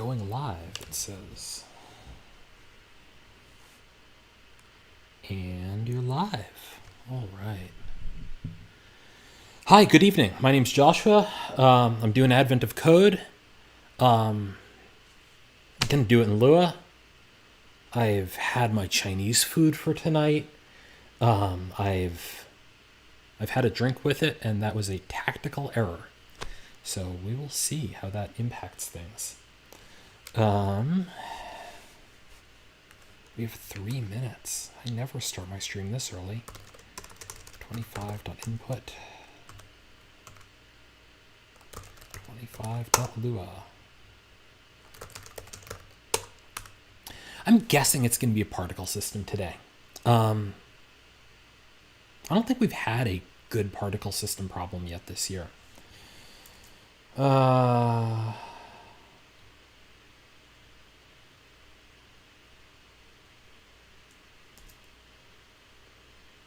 going live, it says. And you're live. All right. Hi, good evening. My name's Joshua. I'm doing Advent of Code. I'm going to do it in lieu. I've had my Chinese food for tonight. I've had a drink with it, and that was a tactical error. So we will see how that impacts things. We have 3 minutes. I never start my stream this early. 25.input. 25.lua. I'm guessing it's going to be a particle system today. I don't think we've had a good particle system problem yet this year.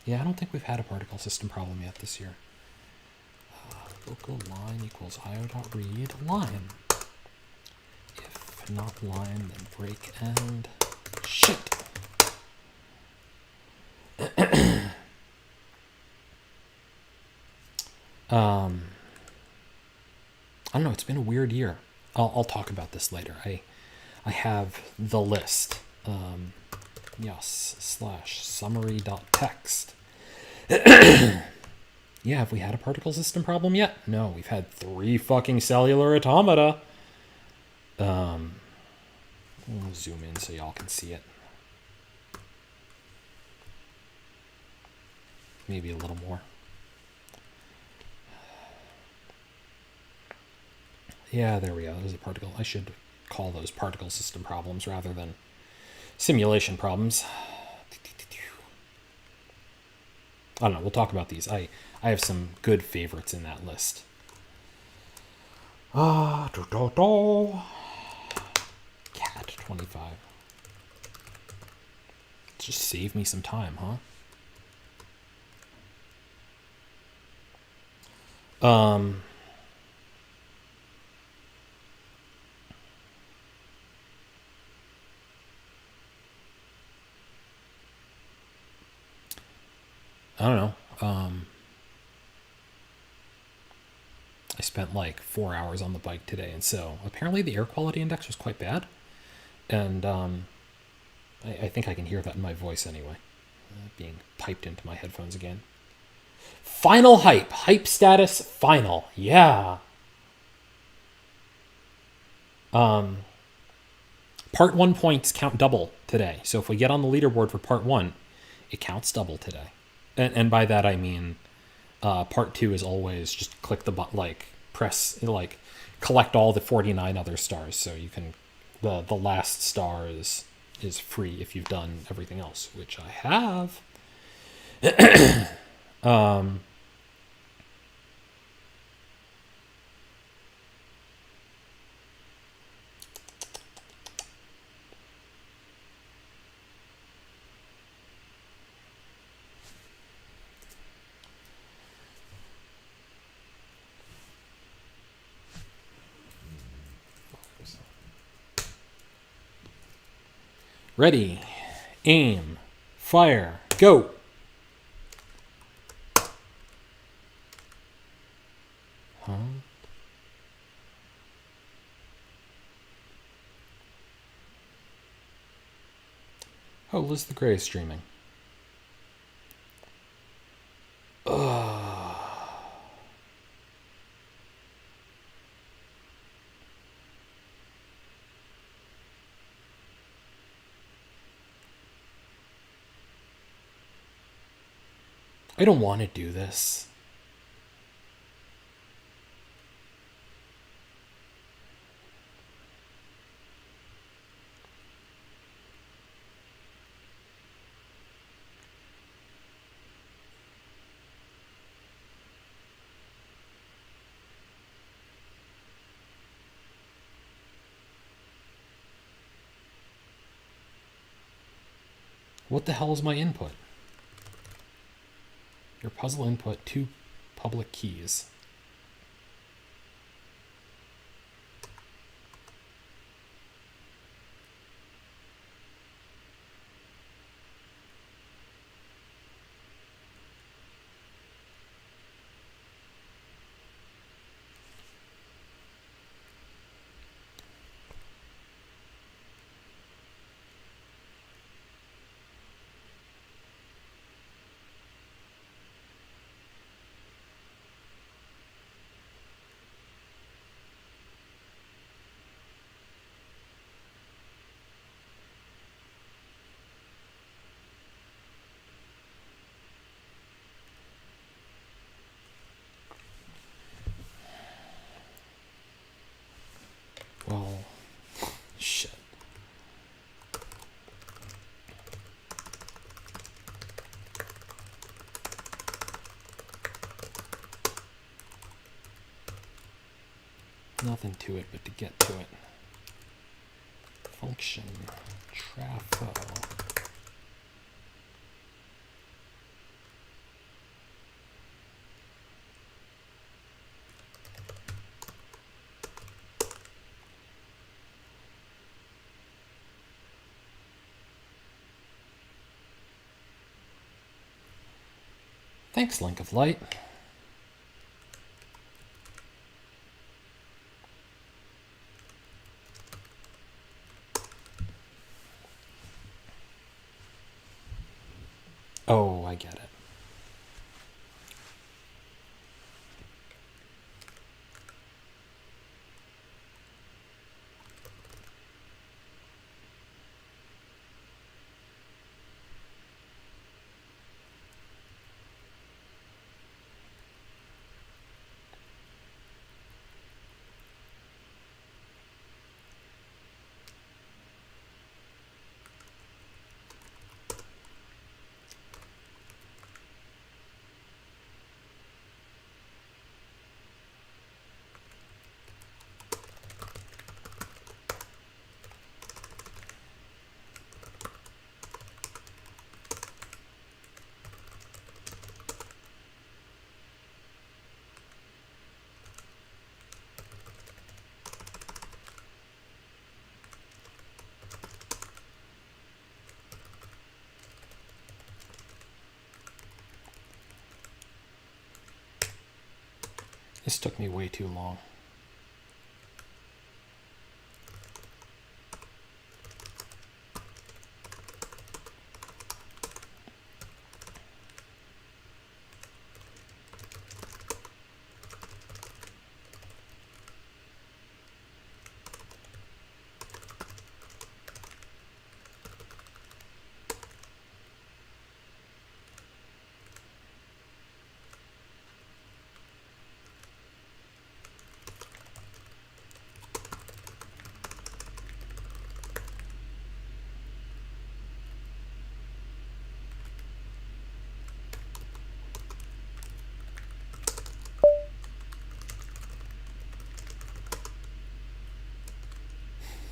Yeah, I don't think we've had a particle system problem yet this year. Local line equals io.read line. If not line, then break end. Shit! I don't know, it's been a weird year. I'll talk about this later. I have the list. Yes, /summary.txt. Yeah, have we had a particle system problem yet? No, we've had 3 fucking cellular automata. We'll zoom in so y'all can see it. Maybe a little more. Yeah, there we go. There's a particle. I should call those particle system problems rather than simulation problems. I don't know. We'll talk about these. I have some good favorites in that list. Cat 25. Just save me some time, huh? I don't know. I spent like 4 hours on the bike today, and so apparently the air quality index was quite bad. And I think I can hear that in my voice anyway, being piped into my headphones again. Final hype status final. Yeah. Part 1 points count double today. So if we get on the leaderboard for part 1, it counts double today. And by that I mean part 2 is always just click the button, like press, like collect all the 49 other stars. So you can, the last star is free if you've done everything else, which I have. Ready, aim, fire, go. Huh? Oh, Liz the Grey is streaming. I don't want to do this. What the hell is my input? Your puzzle input, 2 public keys. nothing to it but to get to it. Function trafo. Thanks, Link of Light. Oh, I get it. This took me way too long.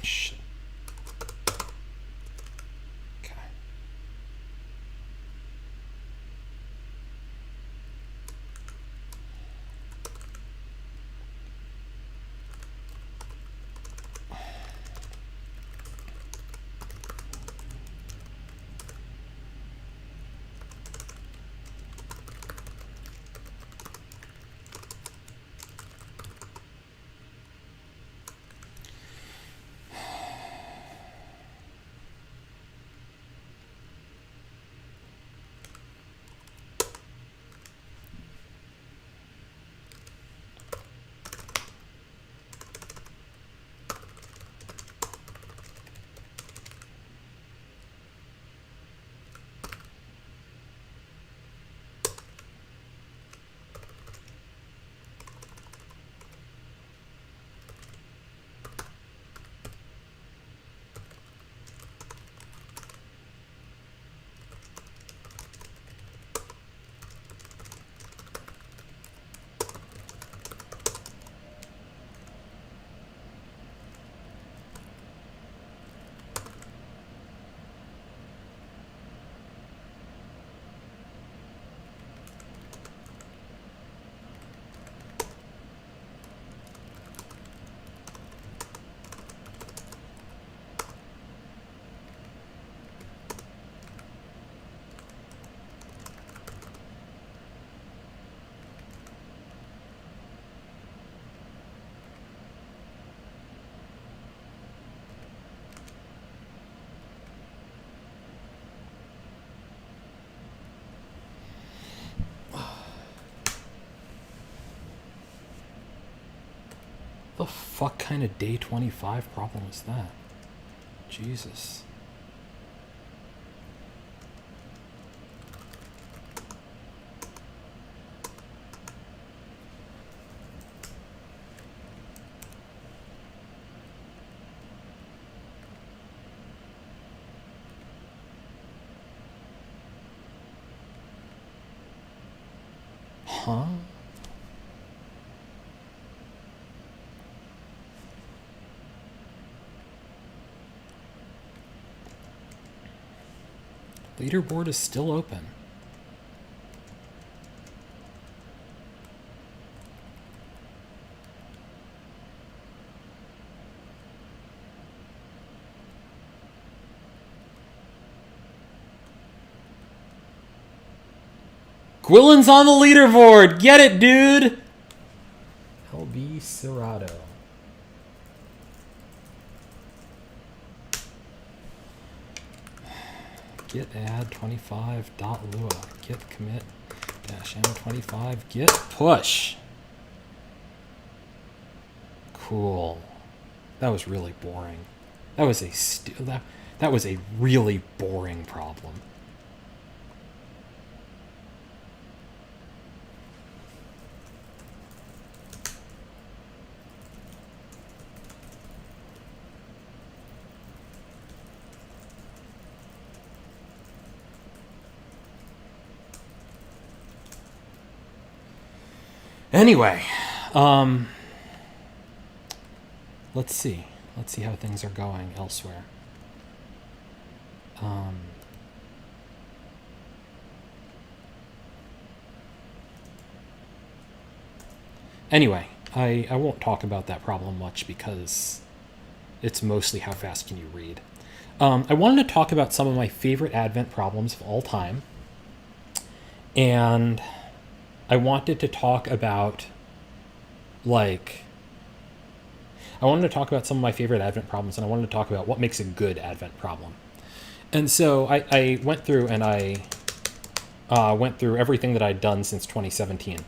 Shit. Okay. The fuck kind of day 25 problem is that? Jesus. Huh? Leaderboard is still open. Gwillen's on the leaderboard. Get it, dude. LB Serato. Git add 25.lua. Git commit -m25. Git push. Cool. That was really boring. That was that was a really boring problem. Anyway, let's see. Let's see how things are going elsewhere. Anyway, I won't talk about that problem much because it's mostly how fast can you read. I wanted to talk about some of my favorite Advent problems of all time. And I wanted to talk about, some of my favorite Advent problems, and I wanted to talk about what makes a good Advent problem. And so I went through and I went through everything that I'd done since 2017.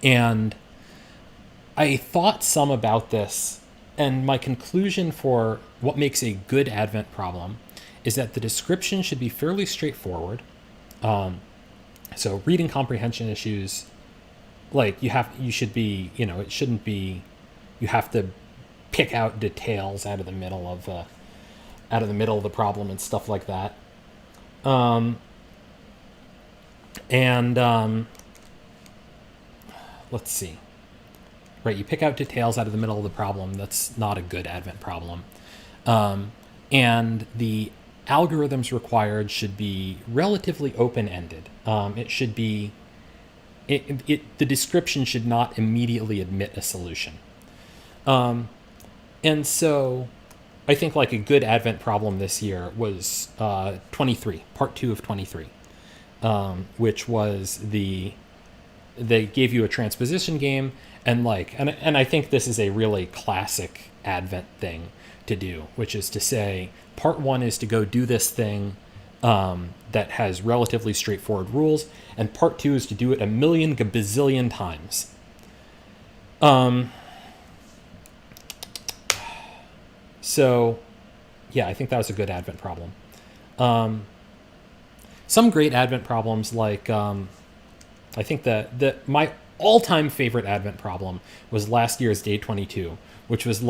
And I thought some about this, and my conclusion for what makes a good Advent problem is that the description should be fairly straightforward. So reading comprehension issues, you should be, it shouldn't be, you have to pick out details out of the middle of the problem and stuff like that. Let's see. Right, you pick out details out of the middle of the problem. That's not a good Advent problem. And the algorithms required should be relatively open-ended. It should be, the description should not immediately admit a solution. And so I think a good Advent problem this year was 23, part 2 of 23, which was they gave you a transposition game, and I think this is a really classic Advent thing to do, which is to say part 1 is to go do this thing that has relatively straightforward rules, and part 2 is to do it a million gazillion times. So yeah, I think that was a good Advent problem. Some great Advent problems, I think that my all-time favorite Advent problem was last year's Day 22, which was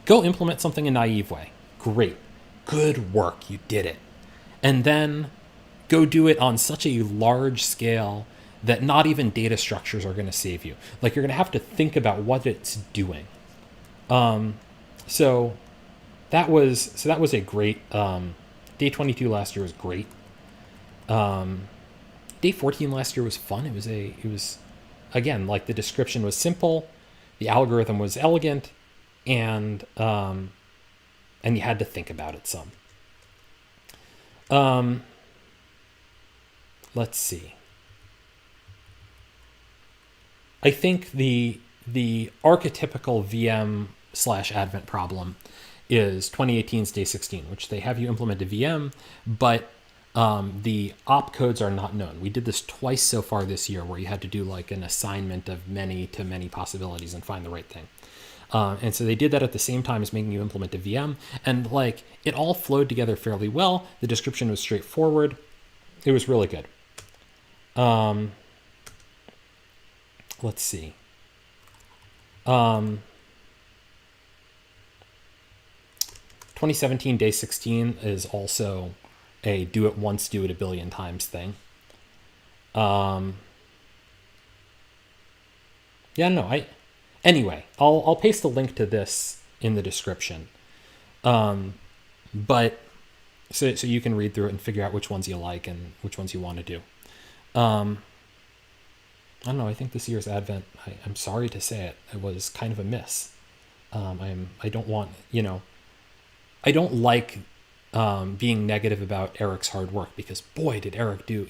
go implement something a naive way. Great. Good work. You did it. And then go do it on such a large scale that not even data structures are going to save you. You're going to have to think about what it's doing. So that was a great, Day 22 last year was great. Day 14 last year was fun. It was again, the description was simple, the algorithm was elegant, and you had to think about it some. Let's see. I think the archetypical VM/Advent problem is 2018's Day 16, which they have you implement a VM, but the opcodes are not known. We did this twice so far this year, where you had to do an assignment of many to many possibilities and find the right thing. And so they did that at the same time as making you implement a VM, and it all flowed together fairly well. The description was straightforward. It was really good. Let's see. 2017 Day 16 is also a do it once, do it a billion times thing. Anyway, I'll paste a link to this in the description. But so you can read through it and figure out which ones you like and which ones you want to do. I don't know. I think this year's Advent, I'm sorry to say it, it was kind of a miss. I don't want, I don't like being negative about Eric's hard work, because boy, did Eric do,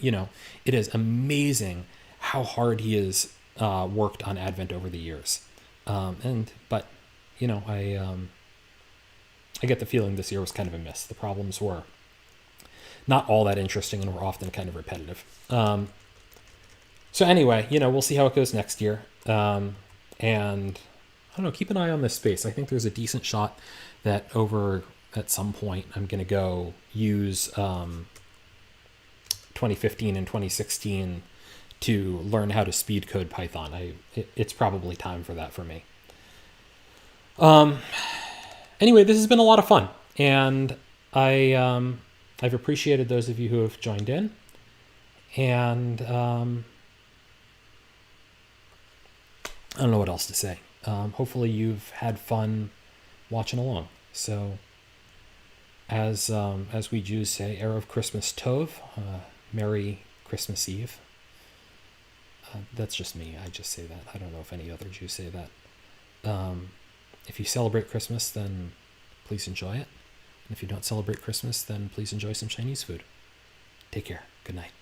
it is amazing how hard he has worked on Advent over the years. But I get the feeling this year was kind of a miss. The problems were not all that interesting and were often kind of repetitive. So anyway, we'll see how it goes next year. And I don't know, keep an eye on this space. I think there's a decent shot that over at some point I'm going to go use 2015 and 2016 to learn how to speed code Python. It's probably time for that for me. Anyway, this has been a lot of fun, and I've appreciated those of you who have joined in, and I don't know what else to say. Hopefully you've had fun watching along. So as we Jews say, erev Christmas Tov, Merry Christmas Eve. That's just me. I just say that. I don't know if any other Jews say that. If you celebrate Christmas, then please enjoy it. And if you don't celebrate Christmas, then please enjoy some Chinese food. Take care. Good night.